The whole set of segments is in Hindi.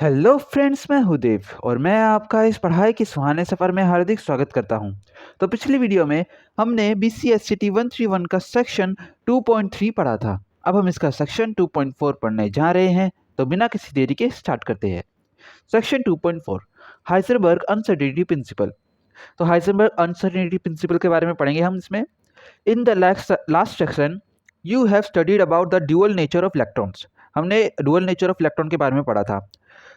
हेलो फ्रेंड्स, मैं हूँ देव और मैं आपका इस पढ़ाई के सुहाने सफ़र में हार्दिक स्वागत करता हूँ। तो पिछली वीडियो में हमने BCSCT 131 का सेक्शन 2.3 पढ़ा था। अब हम इसका सेक्शन 2.4 पढ़ने जा रहे हैं, तो बिना किसी देरी के स्टार्ट करते हैं। Section 2.4 Heisenberg uncertainty principle. तो हाइजेनबर्ग अनसर्टेनिटी प्रिंसिपल के बारे में पढ़ेंगे हम इसमें। In the last section you have studied about the dual nature of electrons. हमने ड्यूअल नेचर ऑफ इलेक्ट्रॉन के बारे में पढ़ा था।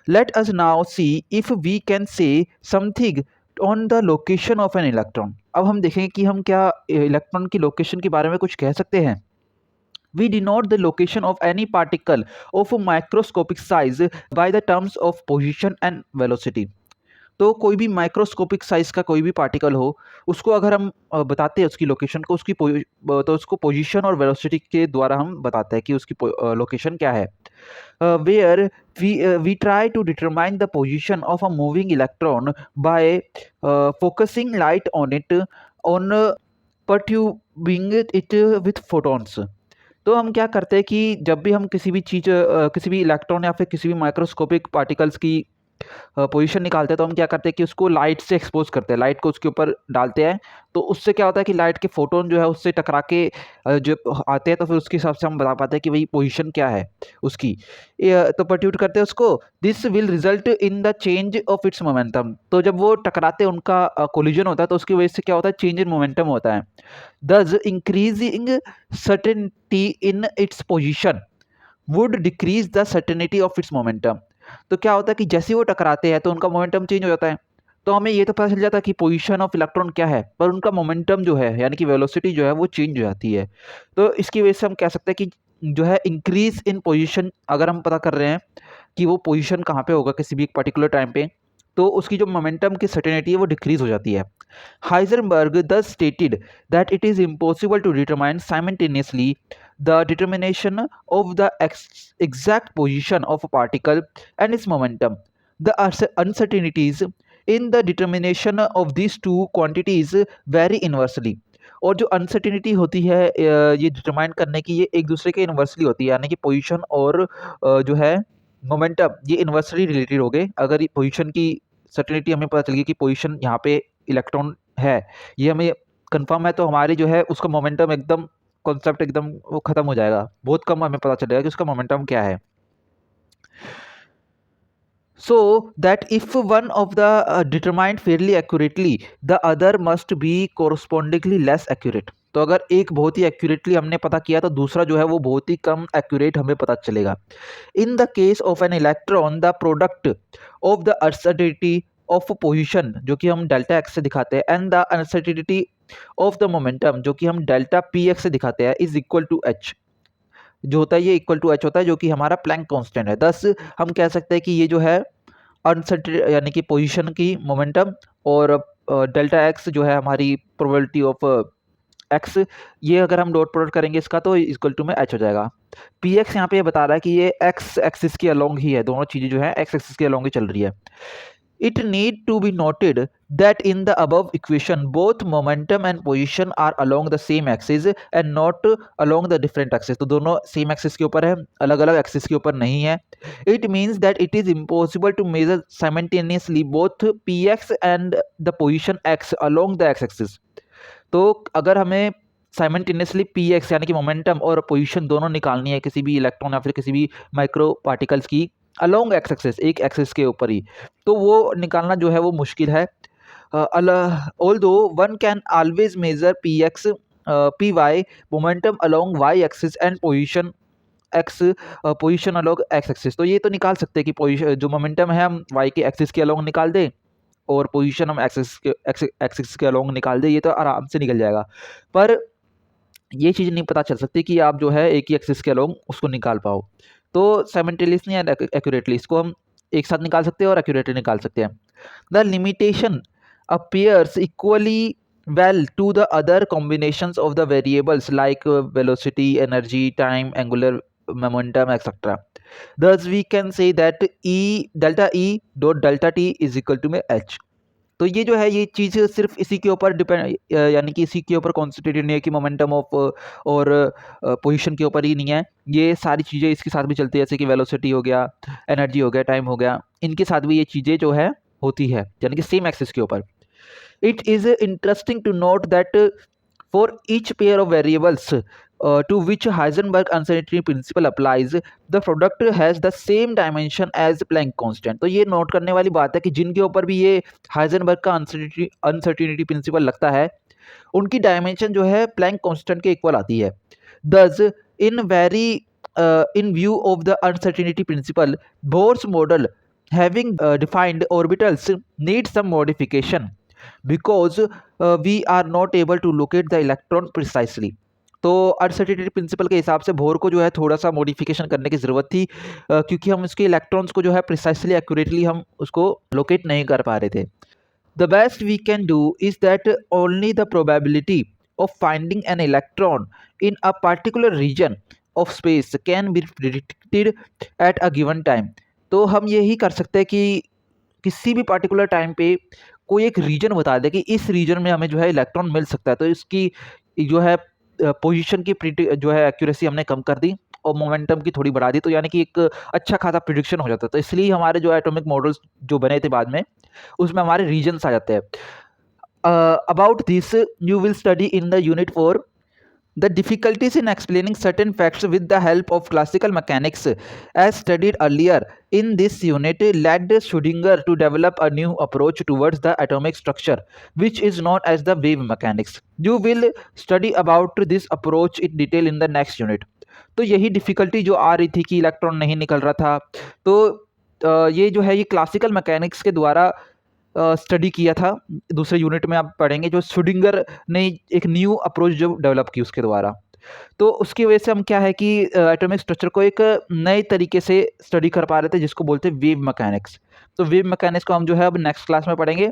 Let us now see if we can say something on the location of an electron. अब हम देखेंगे कि हम क्या इलेक्ट्रॉन की लोकेशन के बारे में कुछ कह सकते हैं। We denote the location of any particle of a microscopic size by the terms of position and velocity. तो कोई भी माइक्रोस्कोपिक साइज का कोई भी पार्टिकल हो, उसको अगर हम बताते हैं उसकी लोकेशन को, तो उसको पोजीशन और वेलोसिटी के द्वारा हम बताते हैं कि उसकी लोकेशन क्या है। Where we try to determine the position of a moving electron by focusing light on it on perturbing it with photons. तो हम क्या करते हैं कि जब भी हम किसी भी चीज़ किसी भी इलेक्ट्रॉन या फिर किसी भी माइक्रोस्कोपिक पार्टिकल्स की पोजीशन निकालते हैं, तो हम क्या करते हैं कि उसको लाइट से एक्सपोज करते हैं, लाइट को उसके ऊपर डालते हैं। तो उससे क्या होता है कि लाइट के फोटोन जो है उससे टकरा के जो आते हैं, तो फिर उसके हिसाब से हम बता पाते हैं कि वही पोजीशन क्या है उसकी। तो परट्यूट करते हैं उसको। This will result in the change of its momentum. तो जब वो टकराते हैं, उनका कोलिजन होता है, तो उसकी वजह से क्या होता है, चेंज इन मोमेंटम होता है। दस increasing certainty in its position would decrease the certainty of its momentum. तो क्या होता है कि जैसे ही वो टकराते हैं तो उनका मोमेंटम चेंज हो जाता है। तो हमें ये तो पता चल जाता है कि पोजीशन ऑफ इलेक्ट्रॉन क्या है, पर उनका मोमेंटम जो है यानी कि वेलोसिटी जो है वो चेंज हो जाती है। तो इसकी वजह से हम कह सकते हैं कि जो है इंक्रीज इन पोजीशन, अगर हम पता कर रहे हैं कि वो पोजीशन कहाँ पे होगा किसी भी एक पर्टिकुलर टाइम पे, तो उसकी जो मोमेंटम की सर्टेनिटी है वो डिक्रीज हो जाती है। Heisenberg thus stated that it is impossible to determine simultaneously the determination of the exact position of a particle and its momentum. The uncertainties in the determination of these two quantities vary inversely. और जो अनसर्टिनिटी होती है ये डिटरमाइन करने की, ये एक दूसरे के इन्वर्सली होती है, यानी कि पोजीशन और जो है मोमेंटम ये इन्वर्सली रिलेटेड हो गए। अगर ये पोजीशन की सर्टेनिटी हमें पता चल गई कि पोजीशन यहाँ पे इलेक्ट्रॉन है, ये हमें कंफर्म है, तो हमारी जो है उसका मोमेंटम एकदम कॉन्सेप्ट एकदम वो खत्म हो जाएगा। बहुत कम हमें पता चलेगा कि उसका मोमेंटम क्या है। So that if one of the determined fairly accurately, the other must be correspondingly less accurate. तो अगर एक बहुत ही एक्यूरेटली हमने पता किया, तो दूसरा जो है वो बहुत ही कम एक्यूरेट हमें पता चलेगा। In the case of an electron the product of the uncertainty of position, जो कि हम डेल्टा एक्स से दिखाते हैं, and the uncertainty of the momentum, जो कि हम डेल्टा पी एक्स से दिखाते हैं, इज इक्वल टू एच। जो होता है ये इक्वल टू एच होता है, जो कि हमारा प्लैंक कांस्टेंट है। थस हम कह सकते हैं कि ये जो है अनसर्टेन यानी कि पोजीशन की मोमेंटम, और डेल्टा एक्स जो है हमारी प्रोबेबिलिटी ऑफ एक्स, ये अगर हम डॉट प्रोडक्ट करेंगे इसका, तो इक्वल टू में एच हो जाएगा। पी एक्स यहाँ पे ये बता रहा है कि ये एक्स एक्सिस के अलोंग ही है, दोनों चीज़ें जो है एक्स एक्सिस के अलोंग ही चल रही है। It need to be noted that in the above equation both momentum and position are along the same axis and not along the different axis. तो दोनों सेम एक्सिस के ऊपर है, अलग अलग एक्सिस के ऊपर नहीं है। It means that it is impossible to measure simultaneously both px and the position x along the x axis. तो अगर हमें साइमल्टेनियसली पी एक्स यानी कि मोमेंटम और पोजीशन दोनों निकालनी है किसी भी इलेक्ट्रॉन या फिर किसी भी माइक्रो पार्टिकल्स की अलोंग एक्स एक्सिस, एक एक्सिस के ऊपर ही, तो वो निकालना जो है वो मुश्किल है। Although one can always measure p x p y momentum along y axis and position x position along x axis. तो ये तो निकाल सकते हैं कि पोजीशन जो मोमेंटम है हम वाई के एक्सिस के अलोंग निकाल दें, और पोजीशन हम एक्सिस के अलोंग निकाल दें, ये तो आराम से निकल जाएगा। पर ये चीज़ नहीं पता चल सकती कि आप जो है एक ही एक्सिस के अलोंग उसको निकाल पाओ। तो साइमल्टेनियसली एंड एक्यूरेटली इसको हम एक साथ निकाल सकते हैं और एक्यूरेटली निकाल सकते हैं। The limitation appears equally well to the other combinations of the variables like velocity, energy, time, angular momentum, etc. Thus we can say that delta E dot delta T is equal to h. तो ये जो है ये चीज़ सिर्फ इसी के ऊपर डिपेंड यानी कि इसी के ऊपर कॉन्सेंट्रेटेड नहीं है कि मोमेंटम ऑफ और पोजीशन के ऊपर ही नहीं है, ये सारी चीज़ें इसके साथ भी चलती है, जैसे कि वेलोसिटी हो गया, एनर्जी हो गया, टाइम हो गया, इनके साथ भी ये चीज़ें जो है होती है, यानी कि सेम एक्सिस के ऊपर। It is interesting to note that for each pair of variables to which Heisenberg uncertainty principle applies, the product has the same dimension as Planck constant। तो ये नोट करने वाली बात है कि जिनके ऊपर भी ये हाइजेनबर्ग का अनसर्टिनिटी प्रिंसिपल लगता है, उनकी डायमेंशन जो है प्लैंक कांस्टेंट के इक्वल आती है। Thus, in view of the uncertainty principle, Bohr's model having defined orbitals needs some modification because we are not able to locate the electron precisely। तो अनसर्टेनिटी प्रिंसिपल के हिसाब से बोर को जो है थोड़ा सा मॉडिफिकेशन करने की ज़रूरत थी, क्योंकि हम उसके इलेक्ट्रॉन्स को जो है प्रिसाइसली एक्यूरेटली हम उसको लोकेट नहीं कर पा रहे थे। The best we can do is that only the probability of finding an electron in a particular region of space can be predicted at a given time। तो हम यही कर सकते हैं कि किसी भी पार्टिकुलर टाइम पे कोई एक रीजन बता दे कि इस रीजन में हमें जो है इलेक्ट्रॉन मिल सकता है, तो इसकी जो है पोजीशन की जो है एक्यूरेसी हमने कम कर दी और मोमेंटम की थोड़ी बढ़ा दी, तो यानी कि एक अच्छा खासा प्रिडिक्शन हो जाता है। तो इसलिए हमारे जो एटॉमिक मॉडल्स जो बने थे बाद में, उसमें हमारे रीजन्स आ जाते हैं। About this you will study in the unit 4 the difficulties in explaining certain facts with the help of classical mechanics as studied earlier in this unit led Schrödinger to develop a new approach towards the atomic structure which is known as the wave mechanics। You will study about this approach in detail in the next unit। तो यही डिफ़िकल्टी जो आ रही थी कि इलेक्ट्रॉन नहीं निकल रहा था, तो ये जो है ये क्लासिकल मैकेनिक्स के द्वारा स्टडी किया था। दूसरे यूनिट में आप पढ़ेंगे जो श्रोडिंगर ने एक न्यू अप्रोच जो डेवलप की उसके द्वारा। तो उसकी वजह से हम क्या है कि एटॉमिक स्ट्रक्चर को एक नए तरीके से स्टडी कर पा रहे थे, जिसको बोलते हैं वेव मैकेनिक्स। तो वेव मैकेनिक्स को हम जो है अब नेक्स्ट क्लास में पढ़ेंगे,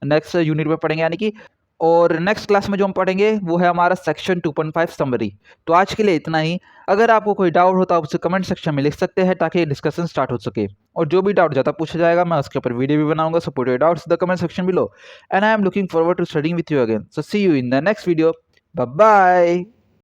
नेक्स्ट यूनिट में पढ़ेंगे यानी कि। और नेक्स्ट क्लास में जो हम पढ़ेंगे वो है हमारा सेक्शन 2.5 समरी। तो आज के लिए इतना ही। अगर आपको कोई डाउट हो तो आप उसे कमेंट सेक्शन में लिख सकते हैं ताकि डिस्कशन स्टार्ट हो सके, और जो भी डाउट ज़्यादा पूछा जाएगा मैं उसके ऊपर वीडियो भी बनाऊंगा। So put your doubts in the comment section below and I am looking forward to studying with you again. So see you in the next video. Bye bye.